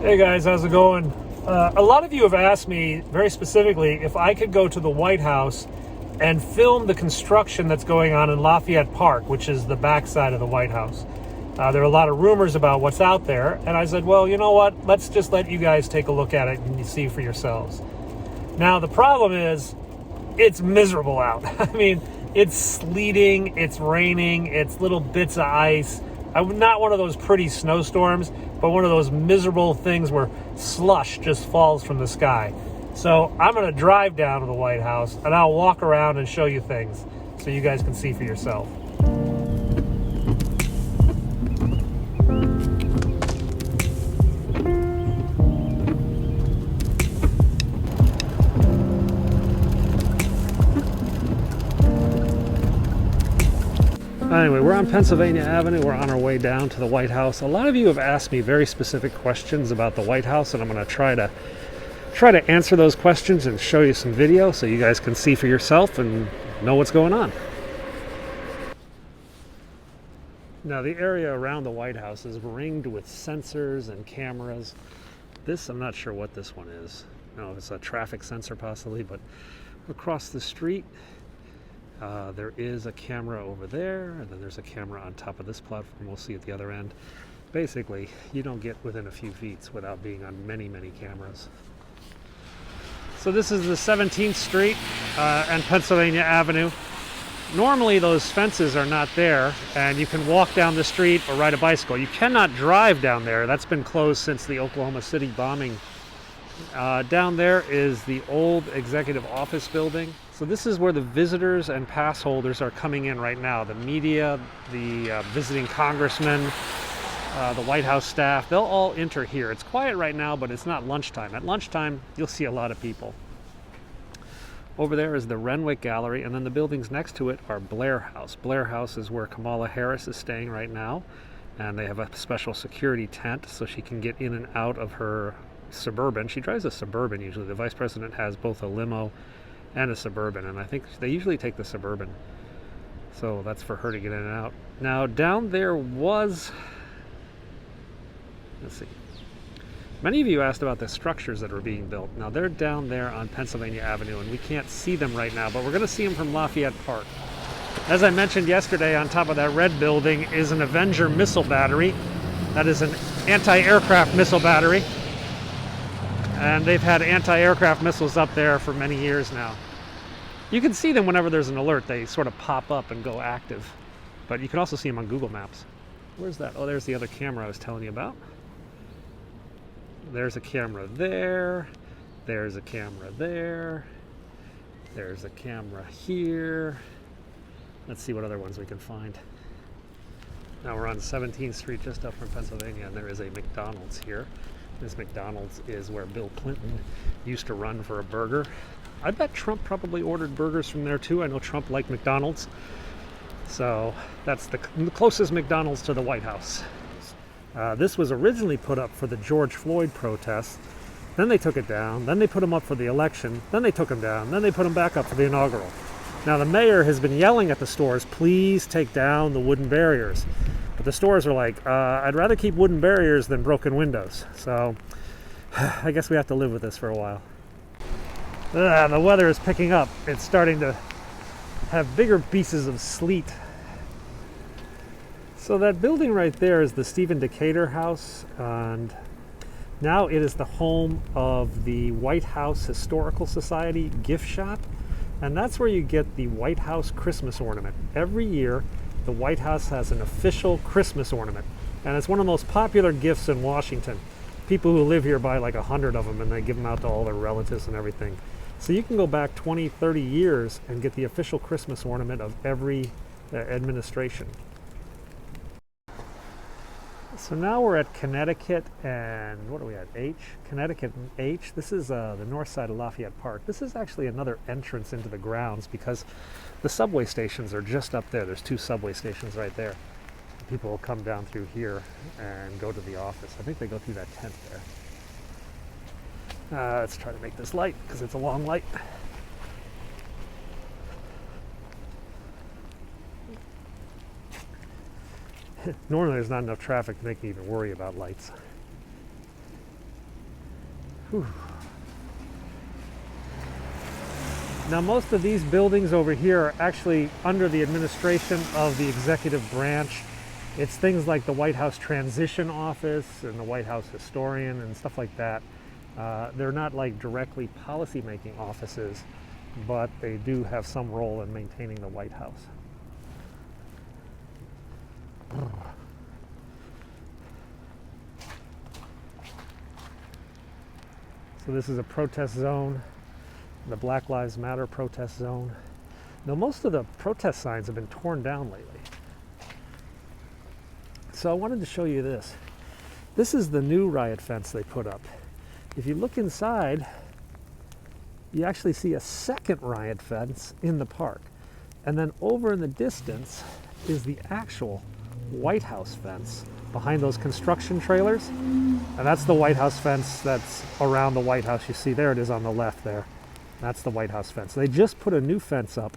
Hey guys, how's it going? A lot of you have asked me very specifically if I could go to the White House and film the construction that's going on in Lafayette Park, which is the backside of the White House. There are a lot of rumors about what's out there, and I said, well, you know what? Let's just let you guys take a look at it and you see for yourselves. Now, the problem is it's miserable out. I mean, it's sleeting, it's raining, it's little bits of ice. Not one of those pretty snowstorms, but one of those miserable things where slush just falls from the sky. So I'm going to drive down to the White House and I'll walk around and show you things so you guys can see for yourself. Anyway, we're on Pennsylvania Avenue. We're on our way down to the White House. A lot of you have asked me very specific questions about the White House, and I'm going to try to answer those questions and show you some video so you guys can see for yourself and know what's going on. Now, the area around the White House is ringed with sensors and cameras. I'm not sure what this one is. No, it's a traffic sensor possibly, but across the street, there is a camera over there, and then there's a camera on top of this platform we'll see at the other end. Basically, you don't get within a few feet without being on many, many cameras. So this is the 17th Street and Pennsylvania Avenue. Normally those fences are not there, and you can walk down the street or ride a bicycle. You cannot drive down there. That's been closed since the Oklahoma City bombing. Down there is the old executive office building. So this is where the visitors and pass holders are coming in right now. The media, the visiting congressmen, the White House staff, they'll all enter here. It's quiet right now, but it's not lunchtime. At lunchtime, you'll see a lot of people. Over there is the Renwick Gallery, and then the buildings next to it are Blair House. Blair House is where Kamala Harris is staying right now, and they have a special security tent so she can get in and out of her Suburban. She drives a Suburban usually. The vice president has both a limo and a Suburban, and I think they usually take the Suburban. So that's for her to get in and out. Now down there was, let's see, many of you asked about the structures that are being built. Now they're down there on Pennsylvania Avenue, and we can't see them right now, but we're going to see them from Lafayette Park. As I mentioned yesterday, on top of that red building is an Avenger missile battery. That is an anti-aircraft missile battery. And they've had anti-aircraft missiles up there for many years now. You can see them whenever there's an alert. They sort of pop up and go active. But you can also see them on Google Maps. Where's that? Oh, there's the other camera I was telling you about. There's a camera there. There's a camera there. There's a camera here. Let's see what other ones we can find. Now we're on 17th Street, just up from Pennsylvania, and there is a McDonald's here. This McDonald's is where Bill Clinton used to run for a burger. I bet Trump probably ordered burgers from there too. I know Trump liked McDonald's. So that's the closest McDonald's to the White House. This was originally put up for the George Floyd protests. Then they took it down. Then they put him up for the election. Then they took him down. Then they put him back up for the inaugural. Now the mayor has been yelling at the stores, please take down the wooden barriers. But the stores are like, I'd rather keep wooden barriers than broken windows. So I guess we have to live with this for a while. The weather is picking up. It's starting to have bigger pieces of sleet. So that building right there is the Stephen Decatur House, and now it is the home of the White House Historical Society gift shop, and that's where you get the White House Christmas ornament. Every year, the White House has an official Christmas ornament, and it's one of the most popular gifts in Washington. People who live here buy like 100 of them, and they give them out to all their relatives and everything. So you can go back 20, 30 years and get the official Christmas ornament of every administration. So now we're at Connecticut and what are we at? H? Connecticut and H. This is the north side of Lafayette Park. This is actually another entrance into the grounds because the subway stations are just up there. There's 2 subway stations right there. People will come down through here and go to the office. I think they go through that tent there. Let's try to make this light because it's a long light. Normally there's not enough traffic to make me even worry about lights. Whew. Now, most of these buildings over here are actually under the administration of the executive branch. It's things like the White House Transition Office and the White House Historian and stuff like that. They're not like directly policy-making offices, but they do have some role in maintaining the White House. So this is a protest zone, the Black Lives Matter protest zone. Now, most of the protest signs have been torn down lately. So I wanted to show you this. This is the new riot fence they put up. If you look inside, you actually see a second riot fence in the park. And then over in the distance is the actual White House fence behind those construction trailers. And that's the White House fence that's around the White House. You see, there it is on the left there. That's the White House fence. They just put a new fence up.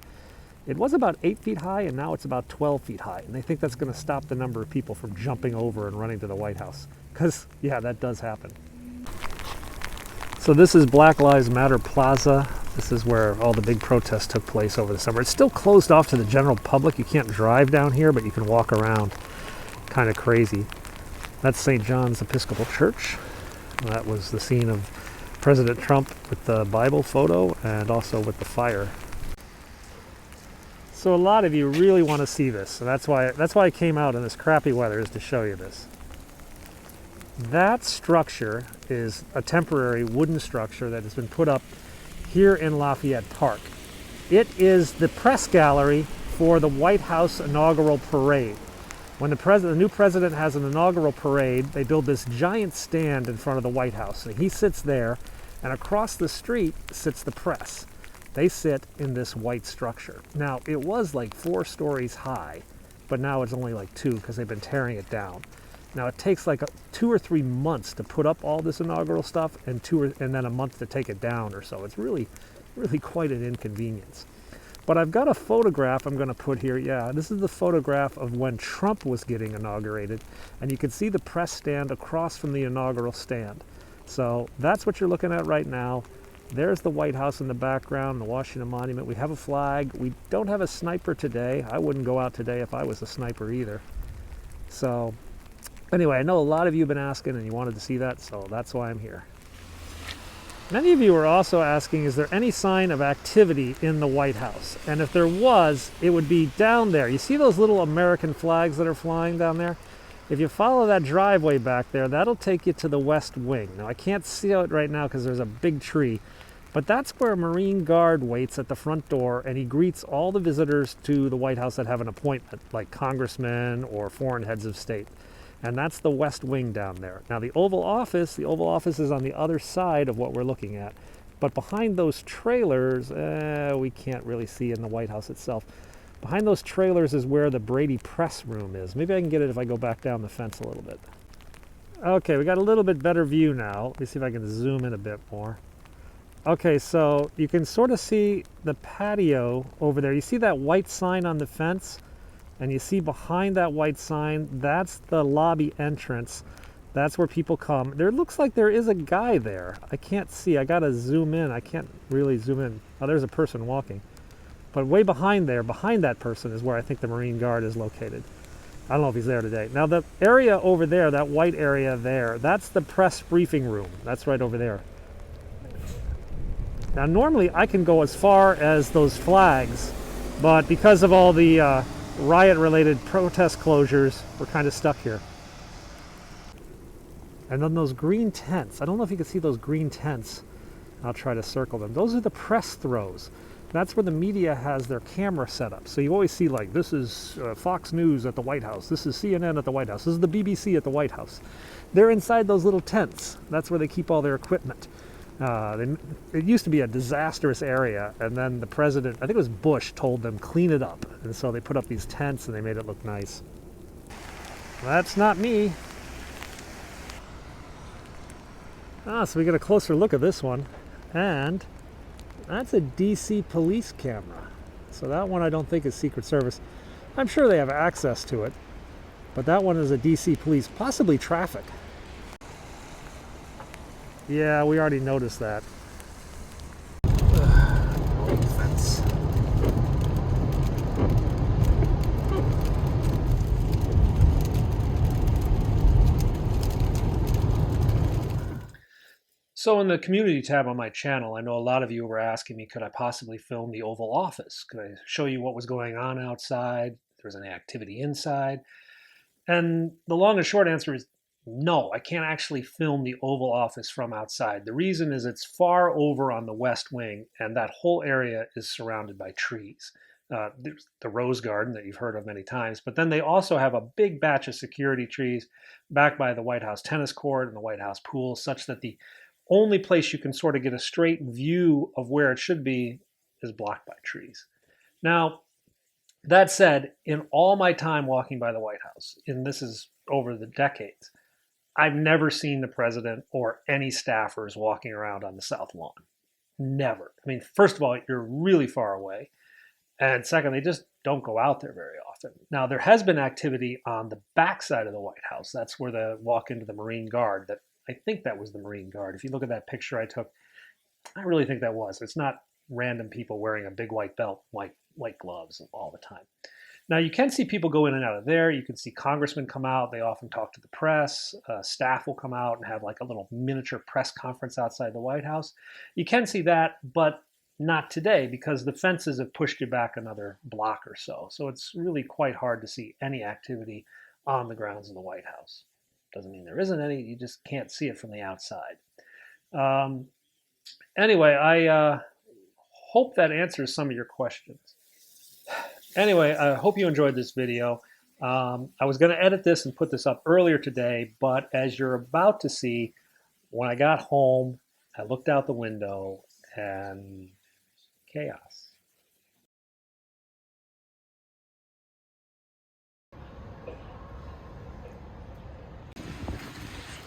It was about 8 feet high, and now it's about 12 feet high. And they think that's going to stop the number of people from jumping over and running to the White House. Because, yeah, that does happen. So this is Black Lives Matter Plaza. This is where all the big protests took place over the summer. It's still closed off to the general public. You can't drive down here, but you can walk around. Kind of crazy. That's St. John's Episcopal Church. That was the scene of President Trump with the Bible photo and also with the fire. So a lot of you really want to see this. So that's why I came out in this crappy weather, is to show you this. That structure is a temporary wooden structure that has been put up here in Lafayette Park. It is the press gallery for the White House inaugural parade. When the new president has an inaugural parade, they build this giant stand in front of the White House. And he sits there, and across the street sits the press. They sit in this white structure. Now, it was like 4 stories high, but now it's only like 2 because they've been tearing it down. Now, it takes like 2 or 3 months to put up all this inaugural stuff and then a month to take it down or so. It's really, really quite an inconvenience. But I've got a photograph I'm going to put here. Yeah, this is the photograph of when Trump was getting inaugurated. And you can see the press stand across from the inaugural stand. So that's what you're looking at right now. There's the White House in the background, the Washington Monument. We have a flag. We don't have a sniper today. I wouldn't go out today if I was a sniper either. So anyway, I know a lot of you have been asking and you wanted to see that, so that's why I'm here. Many of you are also asking, is there any sign of activity in the White House? And if there was, it would be down there. You see those little American flags that are flying down there? If you follow that driveway back there, that'll take you to the West Wing. Now, I can't see it right now because there's a big tree, but that's where a Marine Guard waits at the front door, and he greets all the visitors to the White House that have an appointment, like congressmen or foreign heads of state. And that's the West Wing down there. Now, the Oval Office is on the other side of what we're looking at. But behind those trailers, we can't really see in the White House itself. Behind those trailers is where the Brady press room is. Maybe I can get it if I go back down the fence a little bit. Okay, we got a little bit better view now. Let me see if I can zoom in a bit more. Okay, so you can sort of see the patio over there. You see that white sign on the fence? And you see behind that white sign, that's the lobby entrance. That's where people come. There looks like there is a guy there. I can't see. I gotta zoom in. I can't really zoom in. Oh, there's a person walking. But way behind there, behind that person, is where I think the Marine Guard is located. I don't know if he's there today. Now, the area over there, that white area there, that's the press briefing room. That's right over there. Now, normally I can go as far as those flags, but because of all the riot-related protest closures, we're kind of stuck here. And then those green tents. I don't know if you can see those green tents. I'll try to circle them. Those are the press throws. That's where the media has their camera set up. So you always see, like, this is Fox News at the White House. This is CNN at the White House. This is the BBC at the White House. They're inside those little tents. That's where they keep all their equipment. It used to be a disastrous area, and then the president, I think it was Bush, told them clean it up. And so they put up these tents and they made it look nice. That's not me. So we get a closer look at this one, and that's a DC police camera. So that one I don't think is Secret Service. I'm sure they have access to it, but that one is a DC police, possibly traffic. Yeah, we already noticed that. Old fence. So in the community tab on my channel, I know a lot of you were asking me, could I possibly film the Oval Office? Could I show you what was going on outside? If there was any activity inside? And the long and short answer is no, I can't actually film the Oval Office from outside. The reason is it's far over on the west wing, and that whole area is surrounded by trees. There's the Rose Garden that you've heard of many times, but then they also have a big batch of security trees back by the White House tennis court and the White House pool, such that the only place you can sort of get a straight view of where it should be is blocked by trees. Now, that said, in all my time walking by the White House, and this is over the decades, I've never seen the president or any staffers walking around on the South Lawn. Never. I mean, first of all, you're really far away. And second, they just don't go out there very often. Now, there has been activity on the backside of the White House. That's where the walk into the Marine Guard, that I think that was the Marine Guard. If you look at that picture I took, I really think that was. It's not random people wearing a big white belt, white gloves all the time. Now, you can see people go in and out of there. You can see congressmen come out. They often talk to the press. Staff will come out and have like a little miniature press conference outside the White House. You can see that, but not today because the fences have pushed you back another block or so. So it's really quite hard to see any activity on the grounds of the White House. Doesn't mean there isn't any. You just can't see it from the outside. Anyway, I hope that answers some of your questions. Anyway, I hope you enjoyed this video. I was going to edit this and put this up earlier today, but as you're about to see, when I got home, I looked out the window and chaos.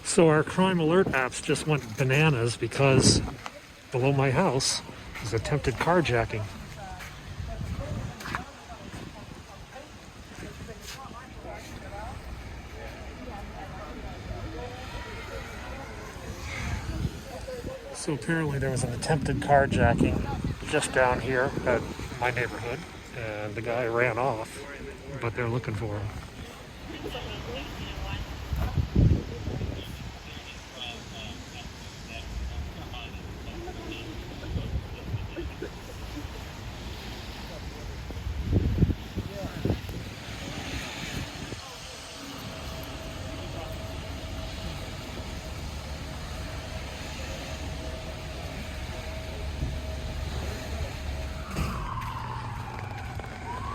So our crime alert apps just went bananas because below my house is attempted carjacking. So apparently there was an attempted carjacking just down here at my neighborhood, and the guy ran off, but they're looking for him.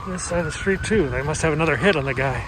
This side of the street too. They must have another hit on the guy.